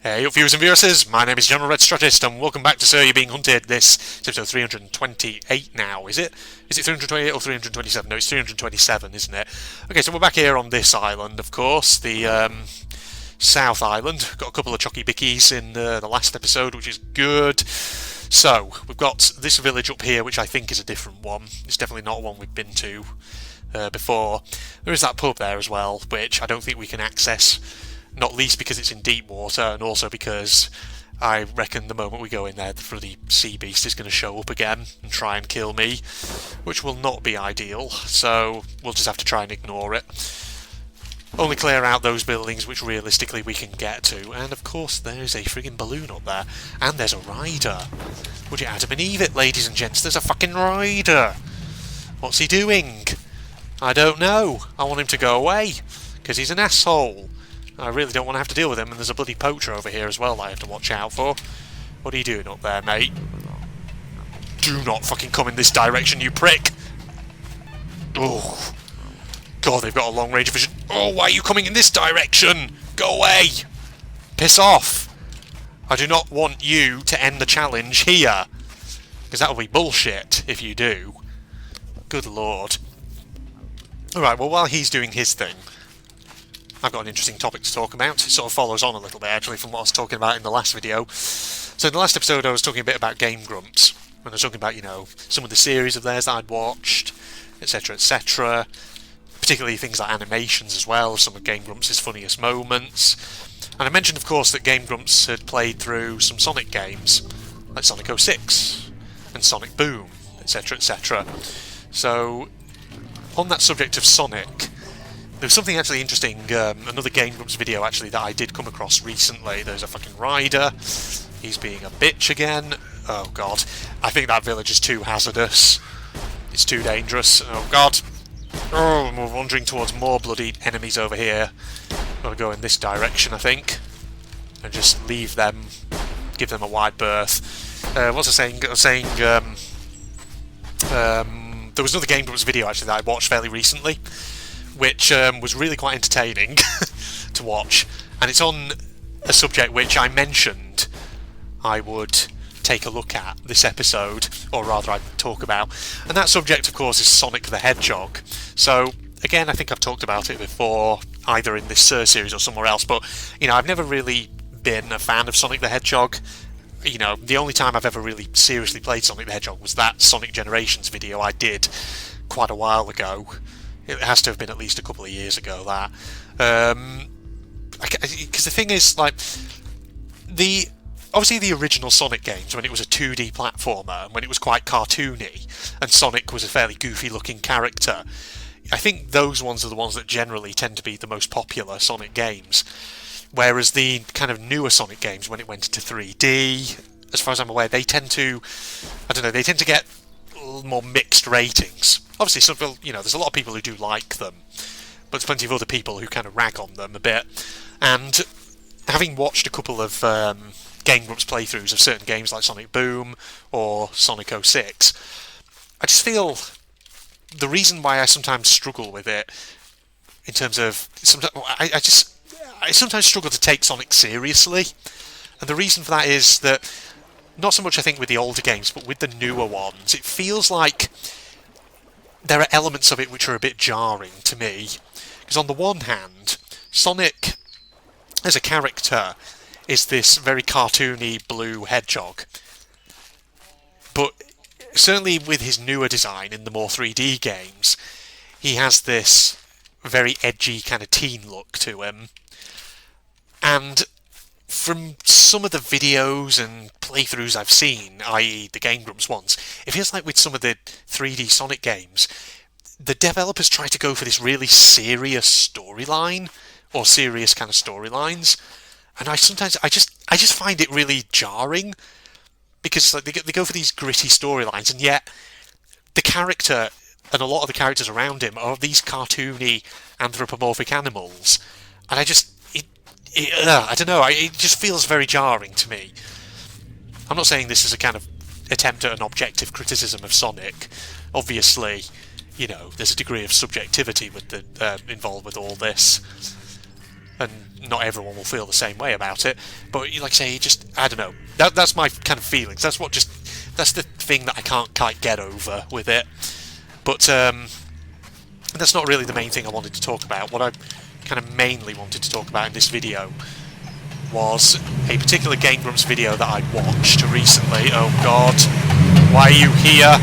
Hey up viewers and viewers, my name is General Red Strategist and welcome back to Sir You're Being Hunted. This is episode 328 now, is it? Is it 328 or 327? No, it's 327, isn't it? Okay, so we're back here on this island, of course, the South Island. Got a couple of chocky bickies in the last episode, which is good. So, we've got this village up here, which I think is a different one. It's definitely not one we've been to before. There is that pub there as well, which I don't think we can access. Not least because it's in deep water, and also because I reckon the moment we go in there, the bloody sea beast is going to show up again and try and kill me, which will not be ideal, so we'll just have to try and ignore it. Only clear out those buildings which realistically we can get to, and of course there's a friggin' balloon up there, and there's a rider. Would you Adam and Eve it, ladies and gents? There's a fucking rider! What's he doing? I don't know. I want him to go away, because he's an asshole. I really don't want to have to deal with him, and there's a bloody poacher over here as well that I have to watch out for. What are you doing up there, mate? Do not fucking come in this direction, you prick! Oh, God, they've got a long range of vision. Oh, why are you coming in this direction? Go away! Piss off! I do not want you to end the challenge here, because that will be bullshit if you do. Good lord. Alright, well, while he's doing his thing, I've got an interesting topic to talk about. It sort of follows on a little bit, actually, from what I was talking about in the last video. So in the last episode I was talking a bit about Game Grumps, and I was talking about, you know, some of the series of theirs that I'd watched, etc, etc. Particularly things like animations as well, some of Game Grumps' funniest moments. And I mentioned, of course, that Game Grumps had played through some Sonic games, like Sonic 06, and Sonic Boom, etc, etc. So, on that subject of Sonic, there was something actually interesting, another Game Grumps video actually that I did come across recently. There's a fucking rider, he's being a bitch again. Oh god, I think that village is too hazardous. It's too dangerous. Oh god. Oh, we're wandering towards more bloody enemies over here. Gotta go in this direction, I think. And just leave them, give them a wide berth. What's I saying? I was saying, there was another Game Grumps video actually that I watched fairly recently, which was really quite entertaining to watch, and it's on a subject which I mentioned I would take a look at this episode, or rather I'd talk about, and that subject of course is Sonic the Hedgehog. So again, I think I've talked about it before, either in this series or somewhere else, but you know, I've never really been a fan of Sonic the Hedgehog. You know, the only time I've ever really seriously played Sonic the Hedgehog was that Sonic Generations video I did quite a while ago. It has to have been at least a couple of years ago, that. Because the thing is, like, obviously the original Sonic games, when it was a 2D platformer, and when it was quite cartoony, and Sonic was a fairly goofy-looking character, I think those ones are the ones that generally tend to be the most popular Sonic games. Whereas the kind of newer Sonic games, when it went into 3D, as far as I'm aware, they tend to, I don't know, they tend to get more mixed ratings. Obviously, some people, you know, there's a lot of people who do like them, but there's plenty of other people who kind of rag on them a bit. And having watched a couple of Game Grumps playthroughs of certain games like Sonic Boom or Sonic 06, I just feel the reason why I sometimes struggle with it, in terms of, I sometimes struggle to take Sonic seriously, and the reason for that is that, not so much I think with the older games, but with the newer ones, it feels like there are elements of it which are a bit jarring to me. Because on the one hand, Sonic as a character is this very cartoony blue hedgehog, but certainly with his newer design in the more 3D games, he has this very edgy kind of teen look to him. And from some of the videos and playthroughs I've seen, i.e. the Game Grumps ones, it feels like with some of the 3D Sonic games, the developers try to go for this really serious storyline, or serious kind of storylines, and I just find it really jarring, because like, they go for these gritty storylines, and yet the character, and a lot of the characters around him, are these cartoony anthropomorphic animals, and I don't know, it just feels very jarring to me. I'm not saying this is a kind of attempt at an objective criticism of Sonic. Obviously, you know, there's a degree of subjectivity with the involved with all this. and not everyone will feel the same way about it. But like I say, I don't know. That's my kind of feelings. That's the thing that I can't quite get over with it. But that's not really the main thing I wanted to talk about. What I kind of mainly wanted to talk about in this video was a particular Game Grumps video that I watched recently. Oh god, why are you here?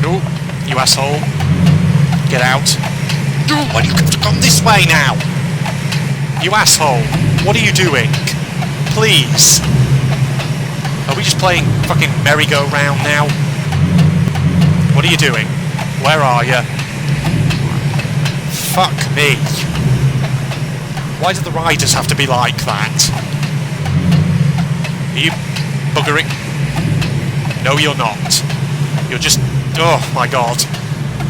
No, you asshole. Get out. No, why do you have to come this way now? You asshole, what are you doing? Please. Are we just playing fucking merry-go-round now? What are you doing? Where are you? Fuck me. Why do the riders have to be like that? Are you buggering? No, you're not. You're just... Oh, my god.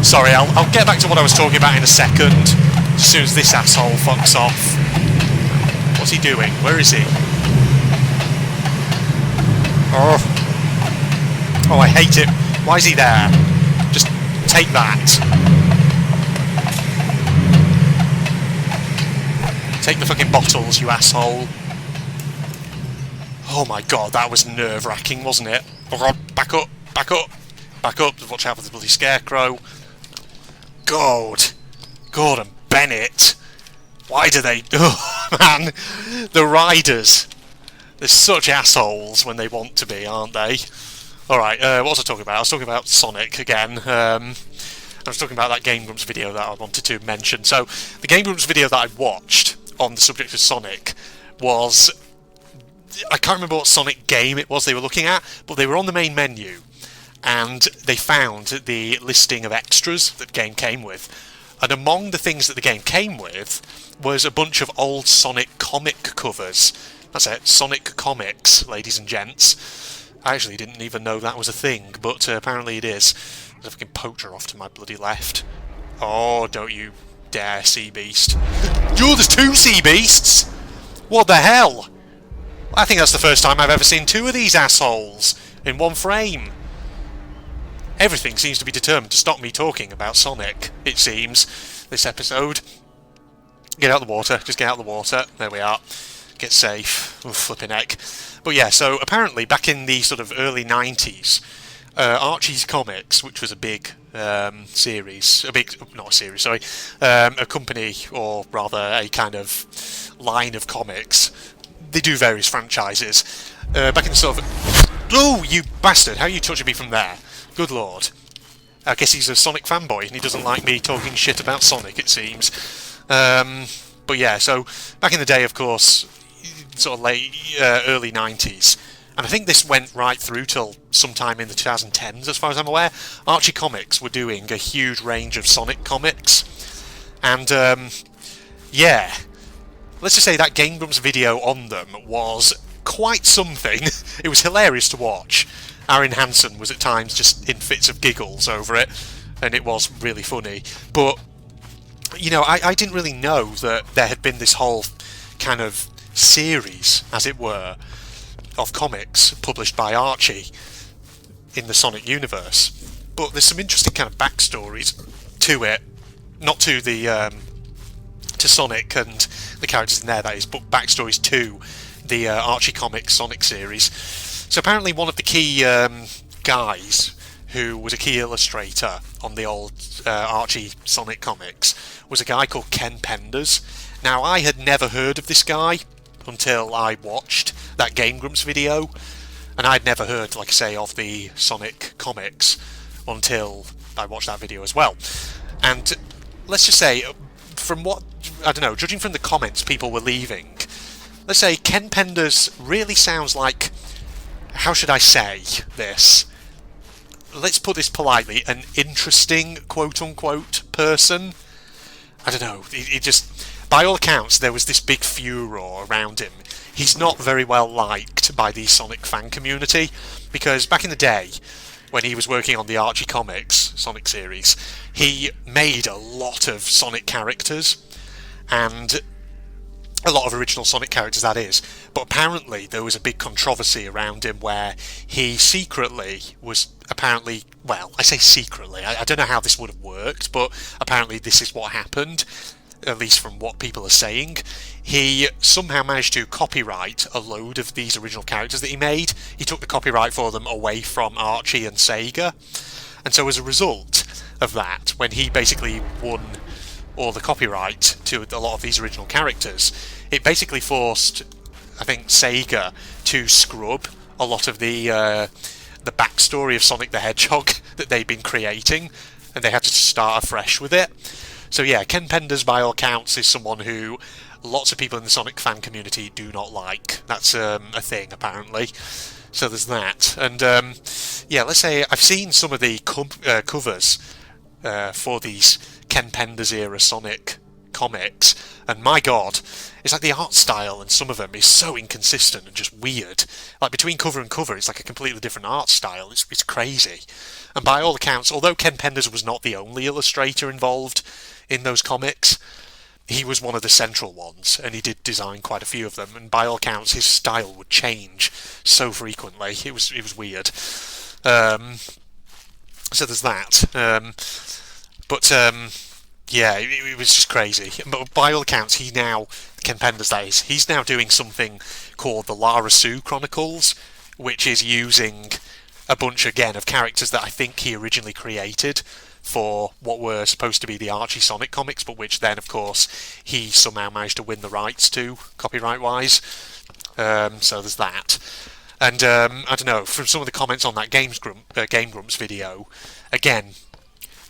Sorry, I'll get back to what I was talking about in a second. As soon as this asshole fucks off. What's he doing? Where is he? Oh. Oh, I hate it. Why is he there? Just take that. Take the fucking bottles, you asshole. Oh my god, that was nerve-wracking, wasn't it? Oh god, back up, back up, back up. Watch out for the bloody scarecrow. God. Gordon Bennett. Why do they... Oh, man. The riders. They're such assholes when they want to be, aren't they? Alright, what was I talking about? I was talking about Sonic again. I was talking about that Game Grumps video that I wanted to mention. So, the Game Grumps video that I watched on the subject of Sonic was... I can't remember what Sonic game it was they were looking at, but they were on the main menu, and they found the listing of extras that the game came with. And among the things that the game came with was a bunch of old Sonic comic covers. That's it, Sonic comics, ladies and gents. I actually didn't even know that was a thing, but apparently it is. There's a fucking poacher off to my bloody left. Oh, don't you dare, Sea Beast. Oh, there's two Sea Beasts! What the hell? I think that's the first time I've ever seen two of these assholes in one frame. Everything seems to be determined to stop me talking about Sonic, it seems, this episode. Get out of the water, just get out of the water. There we are. Get safe. Oh, flipping heck. But yeah, so apparently back in the sort of early 90s, Archie's Comics, which was a big series, a company, or rather a kind of line of comics. They do various franchises. Back in the sort of... Oh, you bastard! How are you touching me from there? Good lord. I guess he's a Sonic fanboy and he doesn't like me talking shit about Sonic, it seems. But yeah, so back in the day, of course, sort of early 90s, and I think this went right through till sometime in the 2010s, as far as I'm aware, Archie Comics were doing a huge range of Sonic comics. And, yeah... Let's just say that Game Grumps video on them was quite something. It was hilarious to watch. Aaron Hansen was at times just in fits of giggles over it, and it was really funny. But, you know, I didn't really know that there had been this whole kind of series, as it were, of comics published by Archie in the Sonic universe. But there's some interesting kind of backstories to it. Not to the... to Sonic and the characters in there, that is, but backstories to the Archie Comics Sonic series. So apparently one of the key guys who was a key illustrator on the old Archie Sonic comics was a guy called Ken Penders. Now, I had never heard of this guy until I watched that Game Grumps video, and I'd never heard, like I say, of the Sonic comics until I watched that video as well. And let's just say, from what, I don't know, judging from the comments people were leaving, let's say Ken Penders really sounds like, how should I say this? Let's put this politely, an interesting, quote-unquote, person. I don't know, it just, by all accounts, there was this big furore around him. He's not very well liked by the Sonic fan community, because back in the day, when he was working on the Archie Comics Sonic series, he made a lot of Sonic characters, and a lot of original Sonic characters, that is. But apparently there was a big controversy around him where he secretly was apparently, well, I say secretly, I don't know how this would have worked, but apparently this is what happened. at least from what people are saying, he somehow managed to copyright a load of these original characters that he made. He took the copyright for them away from Archie and Sega. And so as a result of that, when he basically won all the copyright to a lot of these original characters, it basically forced, I think, Sega to scrub a lot of the backstory of Sonic the Hedgehog that they'd been creating, and they had to start afresh with it. So yeah, Ken Penders, by all accounts, is someone who lots of people in the Sonic fan community do not like. That's a thing, apparently. So there's that. And yeah, let's say I've seen some of the covers for these Ken Penders era Sonic comics, and my god, it's like the art style and some of them is so inconsistent and just weird. Like between cover and cover, it's like a completely different art style. It's crazy. And by all accounts, although Ken Penders was not the only illustrator involved in those comics, he was one of the central ones, and he did design quite a few of them. And by all accounts, his style would change so frequently. It was weird. So there's that. Yeah, it was just crazy. But by all accounts, Ken Penders that is, he's now doing something called the Lara Sue Chronicles, which is using a bunch, again, of characters that I think he originally created for what were supposed to be the Archie Sonic comics, but which then, of course, he somehow managed to win the rights to, copyright-wise. So there's that. And, I don't know, from some of the comments on that Game Grumps video, again,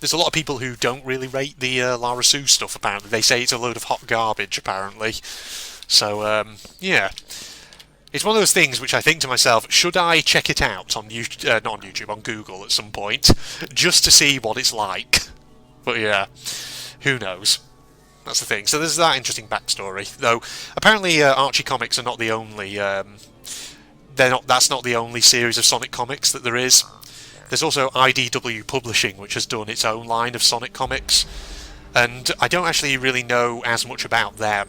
there's a lot of people who don't really rate the Lara Sue stuff, apparently. They say it's a load of hot garbage, apparently. So, yeah. It's one of those things which I think to myself, should I check it out on YouTube, not on YouTube, on Google at some point, just to see what it's like? But yeah, who knows? That's the thing. So there's that interesting backstory. Though, apparently Archie comics are not the only... that's not the only series of Sonic comics that there is. There's also IDW Publishing, which has done its own line of Sonic comics. And I don't actually really know as much about them.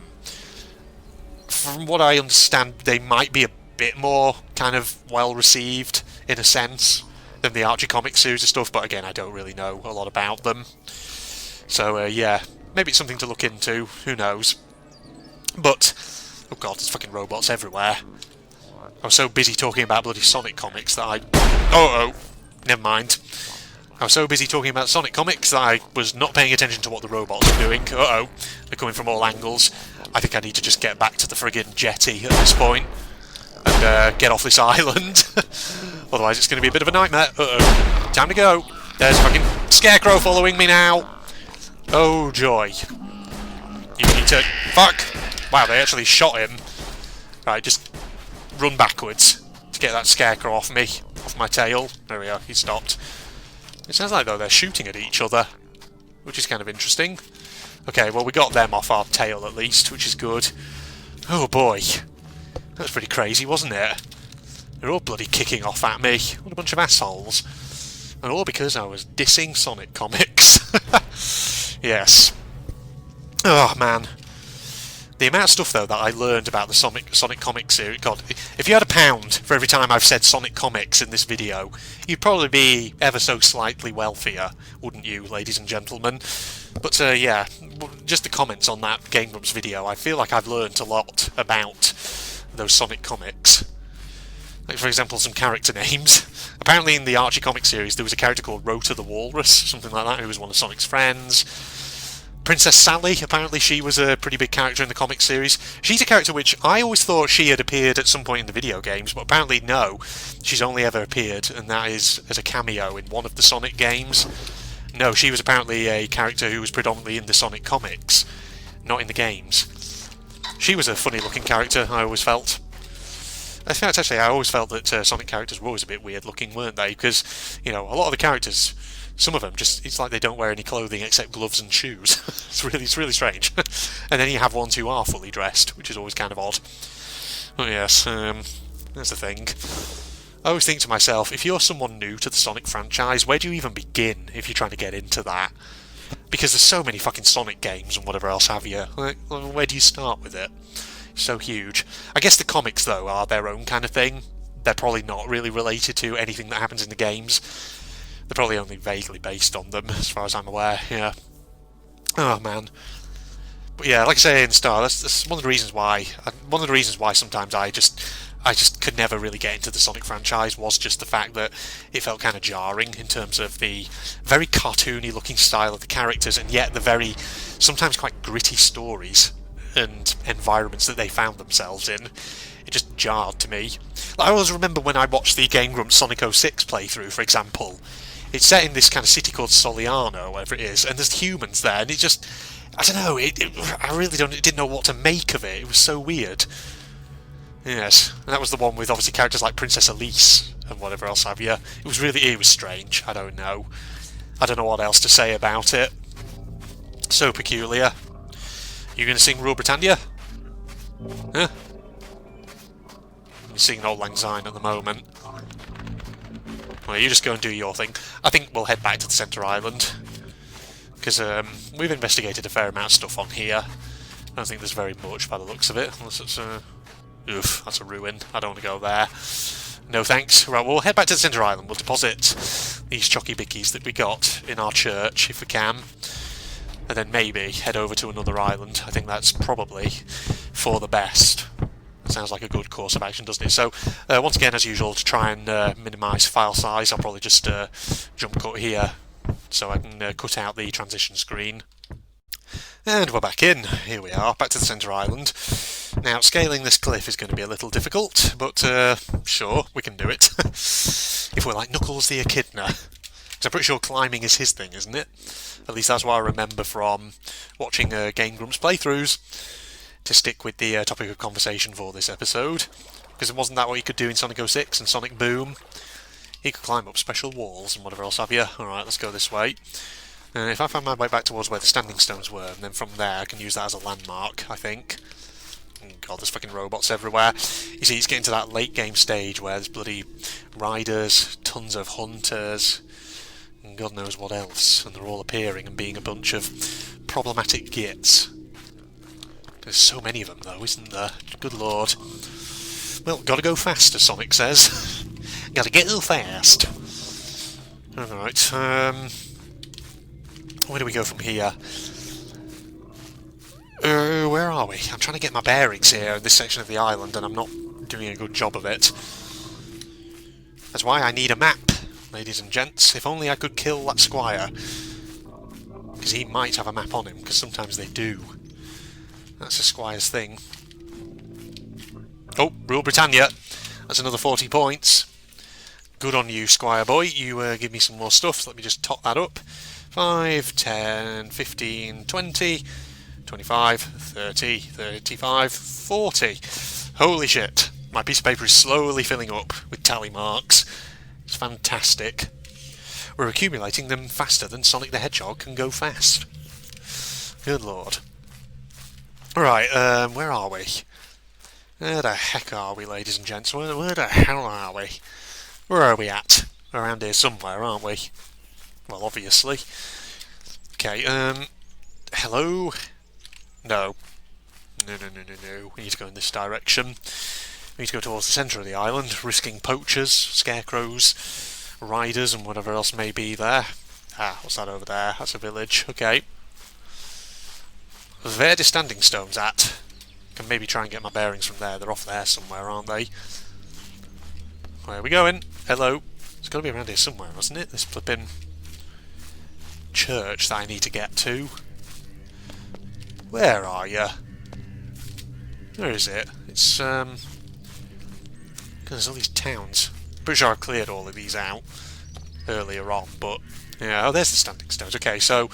From what I understand, they might be a bit more kind of well-received, in a sense, than the Archie comic series of stuff, but again, I don't really know a lot about them. So, yeah, maybe it's something to look into, who knows. But, oh god, there's fucking robots everywhere. I was so busy talking about bloody Sonic comics that I... Oh, never mind. I was so busy talking about Sonic comics that I was not paying attention to what the robots were doing. Uh-oh, they're coming from all angles. I think I need to just get back to the friggin' jetty at this point and get off this island. Otherwise it's going to be a bit of a nightmare. Uh-oh, time to go. There's a fucking scarecrow following me now. Oh joy. You need to... Fuck! Wow, they actually shot him. Right, just run backwards to get that scarecrow off me, off my tail. There we go, he stopped. It sounds like, though, they're shooting at each other, which is kind of interesting. Okay, well, we got them off our tail, at least, which is good. Oh, boy. That was pretty crazy, wasn't it? They're all bloody kicking off at me. What a bunch of assholes. And all because I was dissing Sonic comics. Yes. Oh, man. The amount of stuff, though, that I learned about the Sonic comics series... God, if you had £1 for every time I've said Sonic comics in this video, you'd probably be ever so slightly wealthier, wouldn't you, ladies and gentlemen? But, yeah, just the comments on that Game Grumps video, I feel like I've learned a lot about those Sonic comics. Like, for example, some character names. Apparently in the Archie comic series, there was a character called Rota the Walrus, something like that, who was one of Sonic's friends. Princess Sally, apparently she was a pretty big character in the comic series. She's a character which I always thought she had appeared at some point in the video games, but apparently no. She's only ever appeared, and that is as a cameo in one of the Sonic games. No, she was apparently a character who was predominantly in the Sonic comics, not in the games. She was a funny-looking character, I always felt. In fact, actually, I always felt that Sonic characters were always a bit weird-looking, weren't they? Because, you know, a lot of the characters... Some of them just, it's like they don't wear any clothing except gloves and shoes. It's really strange. And then you have ones who are fully dressed, which is always kind of odd. But yes, that's the thing. I always think to myself, if you're someone new to the Sonic franchise, where do you even begin if you're trying to get into that? Because there's so many fucking Sonic games and whatever else have you. Like, where do you start with it? It's so huge. I guess the comics, though, are their own kind of thing. They're probably not really related to anything that happens in the games. They're probably only vaguely based on them, as far as I'm aware, yeah. Oh, man. But yeah, like I say in Star, that's one of the reasons why. One of the reasons why sometimes I just could never really get into the Sonic franchise was just the fact that it felt kind of jarring in terms of the very cartoony looking style of the characters, and yet the very sometimes quite gritty stories and environments that they found themselves in. It just jarred to me. Like, I always remember when I watched the Game Grumps Sonic 06 playthrough, for example. It's set in this kind of city called Soliano, whatever it is, and there's humans there, and it just, I don't know, I really didn't know what to make of it. It was so weird. Yes, and that was the one with obviously characters like Princess Elise and whatever else have you. It was strange. I don't know what else to say about it. So peculiar. You gonna sing Rule Britannia? Huh? You're singing Old Lang Syne at the moment. Well, you just go and do your thing. I think we'll head back to the Centre Island, because we've investigated a fair amount of stuff on here. I don't think there's very much by the looks of it, unless it's oof, that's a ruin. I don't want to go there. No thanks. Right, we'll head back to the Centre Island. We'll deposit these chocky bickies that we got in our church, if we can. And then maybe head over to another island. I think that's probably for the best. Sounds like a good course of action, doesn't it? So, once again, as usual, to try and minimise file size, I'll probably just jump cut here so I can cut out the transition screen. And we're back in. Here we are, back to the Centre Island. Now, scaling this cliff is going to be a little difficult, but sure, we can do it. If we're like Knuckles the Echidna. Because I'm pretty sure climbing is his thing, isn't it? At least that's what I remember from watching Game Grumps playthroughs. To stick with the topic of conversation for this episode. Because wasn't that what you could do in Sonic 06 and Sonic Boom? You could climb up special walls and whatever else have you. Alright, let's go this way. If I find my way back towards where the standing stones were, and then from there I can use that as a landmark, I think. God, there's fucking robots everywhere. You see, it's getting to that late game stage where there's bloody riders, tons of hunters, and God knows what else, and they're all appearing and being a bunch of problematic gits. There's so many of them though, isn't there? Good lord. Well, gotta go fast, as Sonic says. Gotta get go fast. Alright, where do we go from here? Where are we? I'm trying to get my bearings here in this section of the island, and I'm not doing a good job of it. That's why I need a map, ladies and gents. If only I could kill that squire. Because he might have a map on him, because sometimes they do. That's a squire's thing. Oh, Rule Britannia. That's another 40 points. Good on you, Squire Boy. You give me some more stuff. Let me just top that up. 5, 10, 15, 20, 25, 30, 35, 40. Holy shit. My piece of paper is slowly filling up with tally marks. It's fantastic. We're accumulating them faster than Sonic the Hedgehog can go fast. Good lord. Right, where are we? Where the heck are we, ladies and gents? Where the hell are we? Where are we at? Around here somewhere, aren't we? Well, obviously. Okay, hello? No. No. We need to go in this direction. We need to go towards the centre of the island, risking poachers, scarecrows, riders, and whatever else may be there. Ah, what's that over there? That's a village. Okay. Where the standing stones at? Can maybe try and get my bearings from there. They're off there somewhere, aren't they? Where are we going? Hello. It's got to be around here somewhere, hasn't it? This flipping church that I need to get to. Where are you? Where is it? It's there's all these towns. Pretty sure I cleared all of these out earlier on, but yeah. Oh, there's the standing stones. Okay, so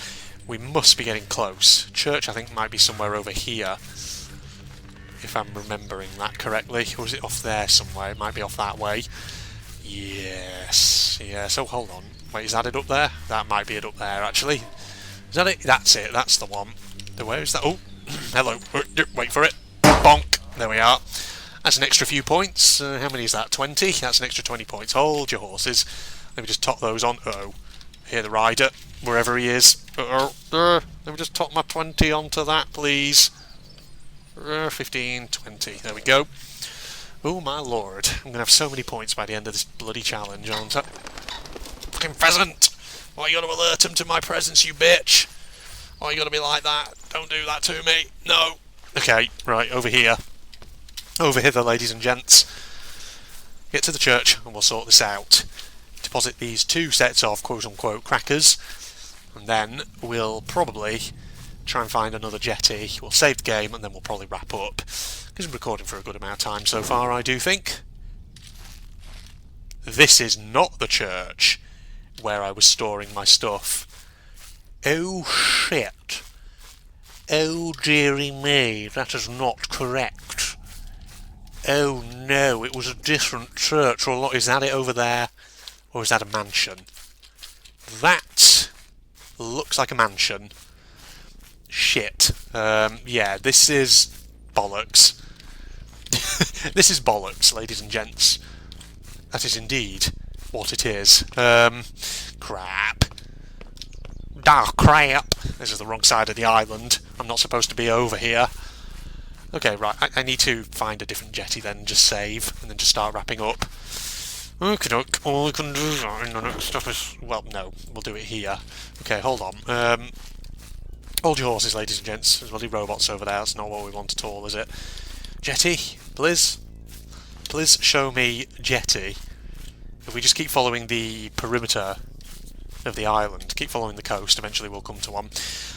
we must be getting close. Church, I think, might be somewhere over here, if I'm remembering that correctly. Or is it off there somewhere? It might be off that way. Yes. Oh, hold on. Wait, is that it up there? That might be it up there, actually. Is that it? That's it. That's the one. Where is that? Oh, hello. Wait for it. Bonk. There we are. That's an extra few points. How many is that? 20? That's an extra 20 points. Hold your horses. Let me just top those on. Uh-oh. Hear the rider, wherever he is. Let me just top my 20 onto that, please. 15, 20. There we go. Oh my lord. I'm going to have so many points by the end of this bloody challenge, aren't I? Fucking pheasant! Why you got to alert him to my presence, you bitch? Why you got to be like that? Don't do that to me. No. Okay, right, over here. Over hither, ladies and gents. Get to the church and we'll sort this out. Deposit these 2 sets of quote-unquote crackers, and then we'll probably try and find another jetty. We'll save the game and then we'll probably wrap up. Because I'm recording for a good amount of time so far, I do think. This is not the church where I was storing my stuff. Oh shit. Oh dearie me, that is not correct. Oh no, it was a different church. Or is that it over there? Or is that a mansion? That looks like a mansion. Shit. Yeah, this is bollocks. This is bollocks, ladies and gents. That is indeed what it is. Crap. Ah, crap. This is the wrong side of the island. I'm not supposed to be over here. Okay, right. I need to find a different jetty then, just save, and then just start wrapping up. Okay, all we can do in the next stuff is... Well, no, we'll do it here. Okay, hold on. Hold your horses, ladies and gents. There's bloody robots over there. That's not what we want at all, is it? Jetty, please? Please show me jetty. If we just keep following the perimeter of the island, keep following the coast, eventually we'll come to one.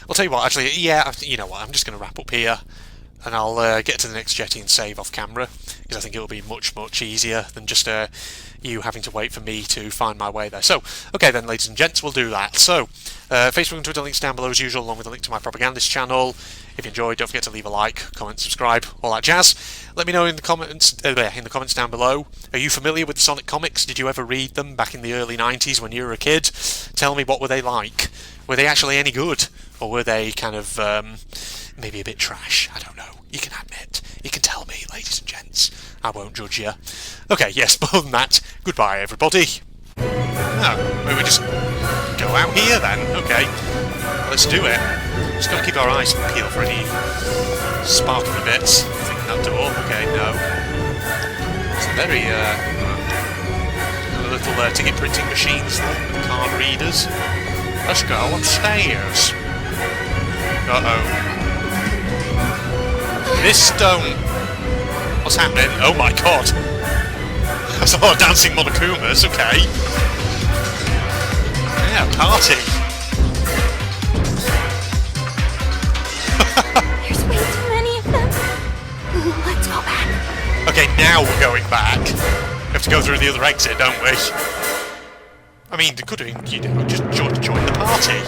I'll tell you what, actually, yeah, you know what, I'm just going to wrap up here. And I'll get to the next jetty and save off camera, because I think it'll be much, much easier than just you having to wait for me to find my way there. So, okay then, ladies and gents, we'll do that. So, Facebook and Twitter links down below as usual, along with a link to my propagandist channel. If you enjoyed, don't forget to leave a like, comment, subscribe, all that jazz. Let me know in the comments down below. Are you familiar with the Sonic comics? Did you ever read them back in the early 90s when you were a kid? Tell me, what were they like? Were they actually any good? Or were they kind of... maybe a bit trash, I don't know. You can admit. You can tell me, ladies and gents. I won't judge you. Okay, yes, but other than that, goodbye, everybody. Oh, maybe we just go out here then. Okay, let's do it. Just gotta keep our eyes peeled for any sparkly bits. I think that door. Okay, no. It's a very, little ticket printing machines there, with card readers. Let's go upstairs. Uh-oh. This stone... What's happening? Oh my god! That's a lot of dancing Monokumas, okay. Yeah, party! There's way too many of them. Let's go back. Okay, now we're going back. We have to go through the other exit, don't we? I mean, they could have, just join the party.